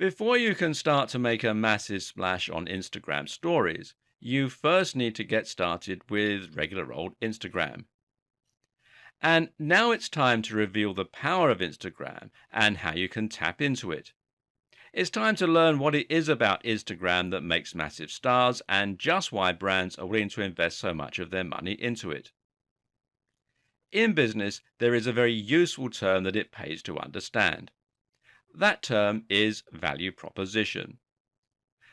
Before you can start to make a massive splash on Instagram stories, you first need to get started with regular old Instagram. And now it's time to reveal the power of Instagram and how you can tap into it. It's time to learn what it is about Instagram that makes massive stars and just why brands are willing to invest so much of their money into it. In business, there is a very useful term that it pays to understand. That term is value proposition.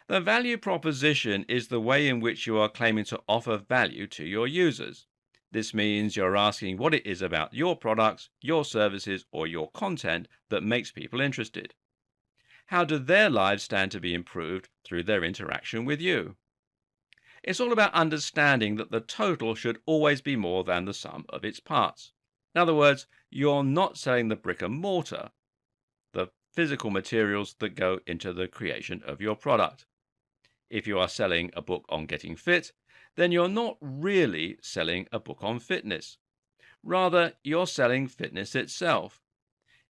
The value proposition is the way in which you are claiming to offer value to your users. This means you're asking what it is about your products, your services, or your content that makes people interested. How do their lives stand to be improved through their interaction with you? It's all about understanding that the total should always be more than the sum of its parts. In other words, you're not selling the brick and mortar, the physical materials that go into the creation of your product. If you are selling a book on getting fit, then you're not really selling a book on fitness. Rather, you're selling fitness itself.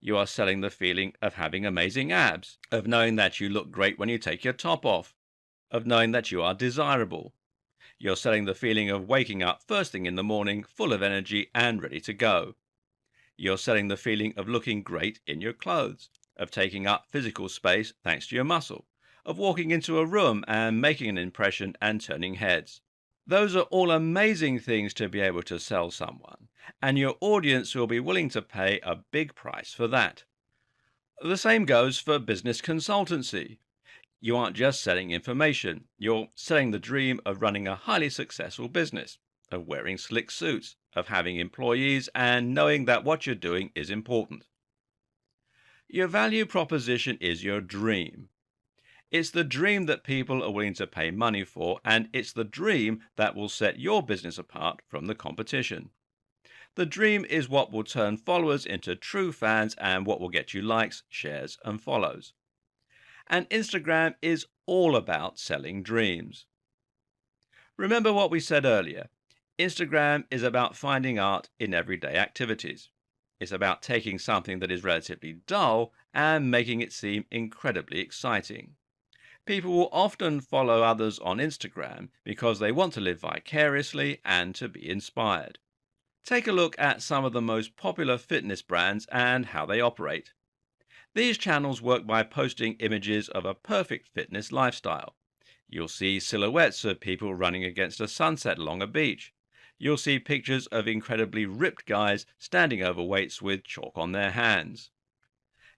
You are selling the feeling of having amazing abs, of knowing that you look great when you take your top off, of knowing that you are desirable. You're selling the feeling of waking up first thing in the morning, full of energy and ready to go. You're selling the feeling of looking great in your clothes, of taking up physical space thanks to your muscle, of walking into a room and making an impression and turning heads. Those are all amazing things to be able to sell someone, and your audience will be willing to pay a big price for that. The same goes for business consultancy. You aren't just selling information, you're selling the dream of running a highly successful business, of wearing slick suits, of having employees, and knowing that what you're doing is important. Your value proposition is your dream. It's the dream that people are willing to pay money for, and it's the dream that will set your business apart from the competition. The dream is what will turn followers into true fans and what will get you likes, shares, and follows. And Instagram is all about selling dreams. Remember what we said earlier. Instagram is about finding art in everyday activities. It's about taking something that is relatively dull and making it seem incredibly exciting. People will often follow others on Instagram because they want to live vicariously and to be inspired. Take a look at some of the most popular fitness brands and how they operate. These channels work by posting images of a perfect fitness lifestyle. You'll see silhouettes of people running against a sunset along a beach. You'll see pictures of incredibly ripped guys standing over weights with chalk on their hands.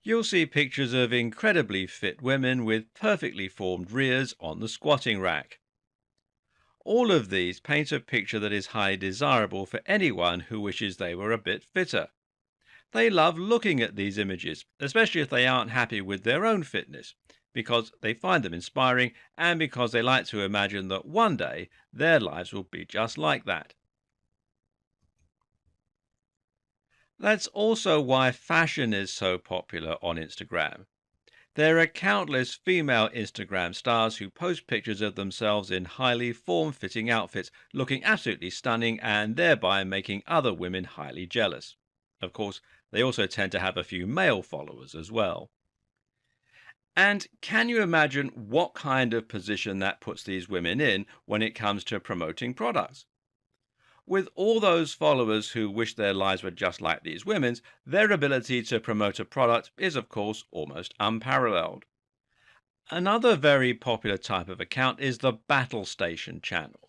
You'll see pictures of incredibly fit women with perfectly formed rears on the squatting rack. All of these paint a picture that is highly desirable for anyone who wishes they were a bit fitter. They love looking at these images, especially if they aren't happy with their own fitness, because they find them inspiring and because they like to imagine that one day their lives will be just like that. That's also why fashion is so popular on Instagram. There are countless female Instagram stars who post pictures of themselves in highly form-fitting outfits, looking absolutely stunning and thereby making other women highly jealous. Of course, they also tend to have a few male followers as well. And can you imagine what kind of position that puts these women in when it comes to promoting products? With all those followers who wish their lives were just like these women's, their ability to promote a product is, of course, almost unparalleled. Another very popular type of account is the battle station channel.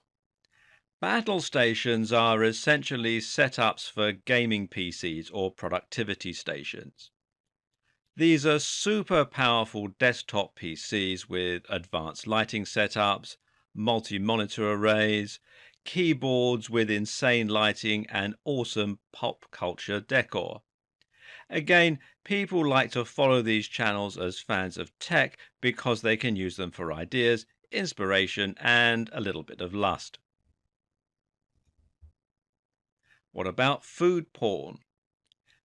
Battle stations are essentially setups for gaming PCs or productivity stations. These are super powerful desktop PCs with advanced lighting setups, multi-monitor arrays, keyboards with insane lighting and awesome pop culture decor. Again, people like to follow these channels as fans of tech because they can use them for ideas, inspiration, and a little bit of lust. What about food porn?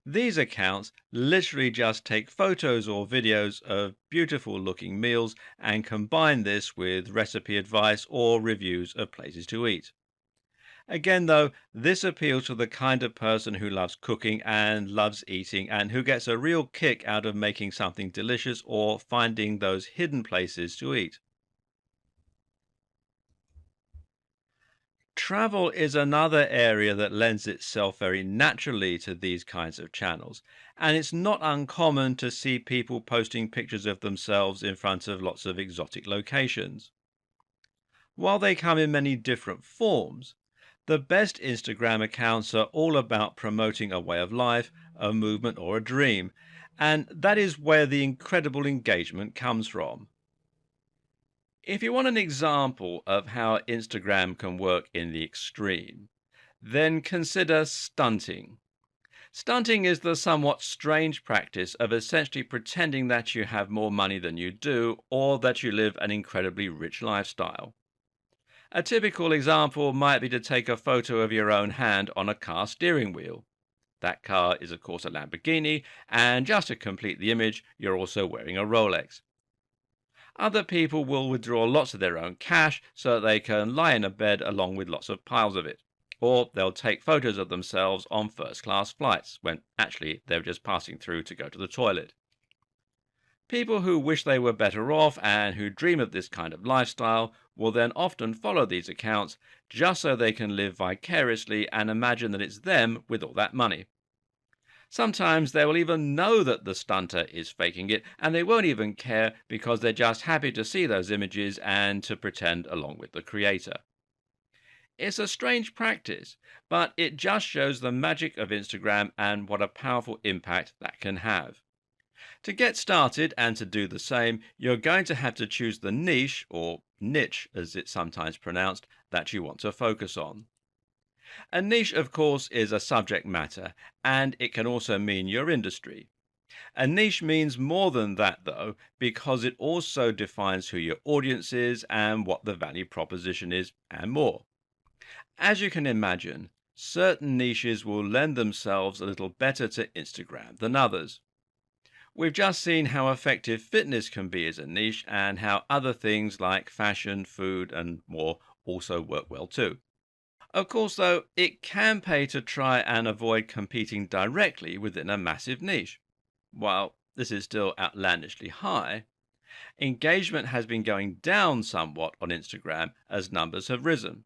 These accounts literally just take photos or videos of beautiful looking meals and combine this with recipe advice or reviews of places to eat. Again, though, this appeals to the kind of person who loves cooking and loves eating and who gets a real kick out of making something delicious or finding those hidden places to eat. Travel is another area that lends itself very naturally to these kinds of channels, and it's not uncommon to see people posting pictures of themselves in front of lots of exotic locations. While they come in many different forms, the best Instagram accounts are all about promoting a way of life, a movement, or a dream, and that is where the incredible engagement comes from. If you want an example of how Instagram can work in the extreme, then consider stunting. Stunting is the somewhat strange practice of essentially pretending that you have more money than you do or that you live an incredibly rich lifestyle. A typical example might be to take a photo of your own hand on a car steering wheel. That car is, of course, a Lamborghini, and just to complete the image, you're also wearing a Rolex. Other people will withdraw lots of their own cash so that they can lie in a bed along with lots of piles of it. Or they'll take photos of themselves on first class flights when actually they're just passing through to go to the toilet. People who wish they were better off and who dream of this kind of lifestyle will then often follow these accounts just so they can live vicariously and imagine that it's them with all that money. Sometimes they will even know that the stunter is faking it, and they won't even care because they're just happy to see those images and to pretend along with the creator. It's a strange practice, but it just shows the magic of Instagram and what a powerful impact that can have. To get started and to do the same, you're going to have to choose the niche, or niche as it's sometimes pronounced, that you want to focus on. A niche, of course, is a subject matter, and it can also mean your industry. A niche means more than that, though, because it also defines who your audience is and what the value proposition is, and more. As you can imagine, certain niches will lend themselves a little better to Instagram than others. We've just seen how effective fitness can be as a niche and how other things like fashion, food, and more also work well too. Of course, though, it can pay to try and avoid competing directly within a massive niche. While this is still outlandishly high, engagement has been going down somewhat on Instagram as numbers have risen.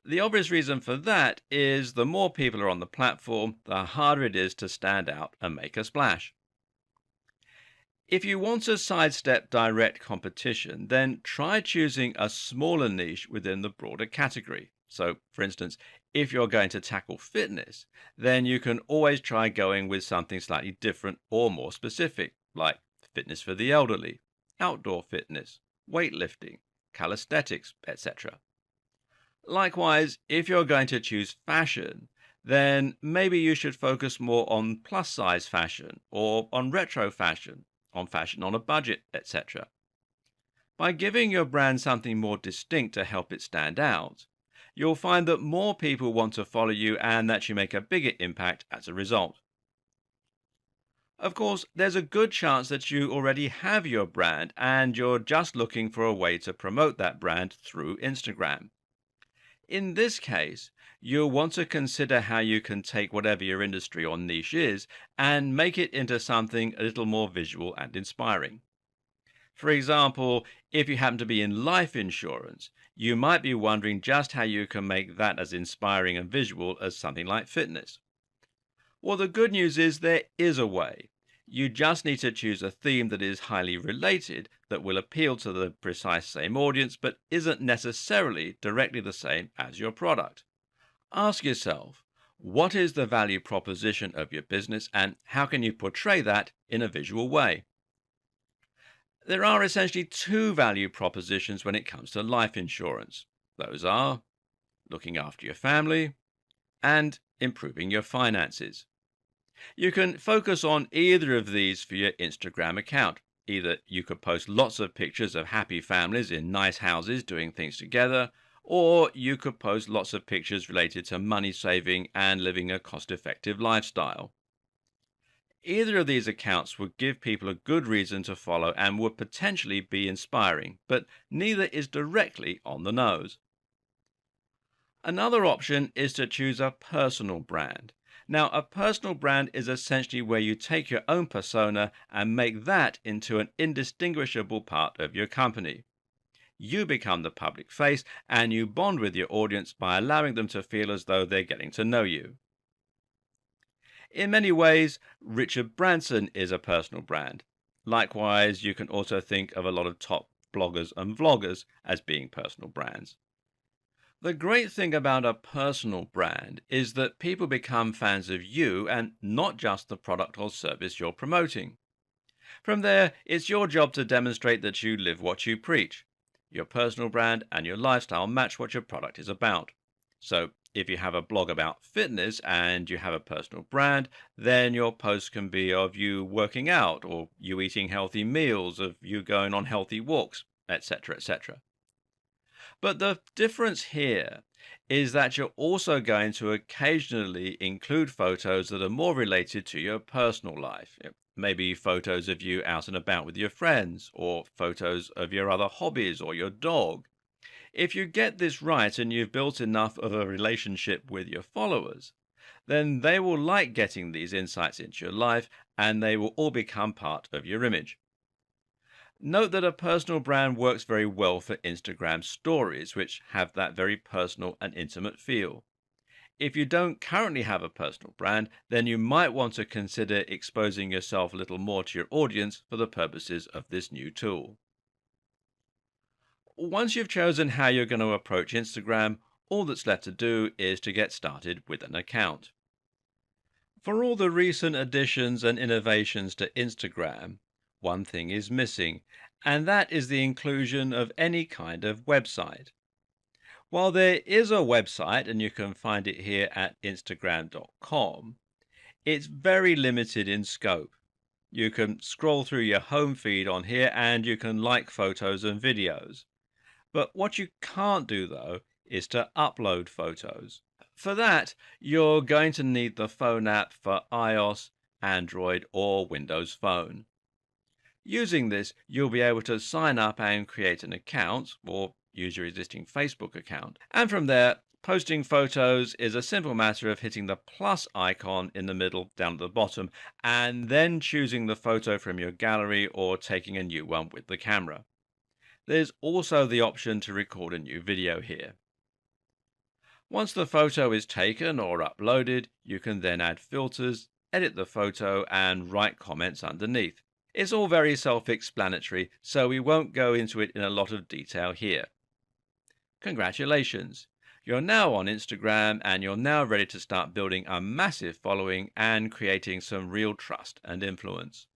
The obvious reason for that is the more people are on the platform, the harder it is to stand out and make a splash. If you want to sidestep direct competition, then try choosing a smaller niche within the broader category. So, for instance, if you're going to tackle fitness, then you can always try going with something slightly different or more specific, like fitness for the elderly, outdoor fitness, weightlifting, calisthenics, etc. Likewise, if you're going to choose fashion, then maybe you should focus more on plus size fashion or on retro fashion, on fashion on a budget, etc. By giving your brand something more distinct to help it stand out, you'll find that more people want to follow you and that you make a bigger impact as a result. Of course, there's a good chance that you already have your brand and you're just looking for a way to promote that brand through Instagram. In this case, you'll want to consider how you can take whatever your industry or niche is and make it into something a little more visual and inspiring. For example, if you happen to be in life insurance, you might be wondering just how you can make that as inspiring and visual as something like fitness. Well, the good news is there is a way. You just need to choose a theme that is highly related, that will appeal to the precise same audience, but isn't necessarily directly the same as your product. Ask yourself, what is the value proposition of your business and how can you portray that in a visual way? There are essentially two value propositions when it comes to life insurance. Those are looking after your family and improving your finances. You can focus on either of these for your Instagram account. Either you could post lots of pictures of happy families in nice houses doing things together, or you could post lots of pictures related to money saving and living a cost-effective lifestyle. Either of these accounts would give people a good reason to follow and would potentially be inspiring, but neither is directly on the nose. Another option is to choose a personal brand. Now, a personal brand is essentially where you take your own persona and make that into an indistinguishable part of your company. You become the public face and you bond with your audience by allowing them to feel as though they're getting to know you. In many ways, Richard Branson is a personal brand. Likewise, you can also think of a lot of top bloggers and vloggers as being personal brands. The great thing about a personal brand is that people become fans of you and not just the product or service you're promoting. From there, it's your job to demonstrate that you live what you preach. Your personal brand and your lifestyle match what your product is about. So, if you have a blog about fitness and you have a personal brand, then your post can be of you working out, or you eating healthy meals, of you going on healthy walks, etc., etc. But the difference here is that you're also going to occasionally include photos that are more related to your personal life. Maybe photos of you out and about with your friends, or photos of your other hobbies or your dog. If you get this right and you've built enough of a relationship with your followers, then they will like getting these insights into your life and they will all become part of your image. Note that a personal brand works very well for Instagram stories, which have that very personal and intimate feel. If you don't currently have a personal brand, then you might want to consider exposing yourself a little more to your audience for the purposes of this new tool. Once you've chosen how you're going to approach Instagram, all that's left to do is to get started with an account. For all the recent additions and innovations to Instagram, one thing is missing, and that is the inclusion of any kind of website. While there is a website, and you can find it here at Instagram.com, it's very limited in scope. You can scroll through your home feed on here and you can like photos and videos. But what you can't do, though, is to upload photos. For that, you're going to need the phone app for iOS, Android, or Windows Phone. Using this, you'll be able to sign up and create an account, or use your existing Facebook account. And from there, posting photos is a simple matter of hitting the plus icon in the middle down at the bottom, and then choosing the photo from your gallery or taking a new one with the camera. There's also the option to record a new video here. Once the photo is taken or uploaded, you can then add filters, edit the photo, and write comments underneath. It's all very self-explanatory, so we won't go into it in a lot of detail here. Congratulations! You're now on Instagram and you're now ready to start building a massive following and creating some real trust and influence.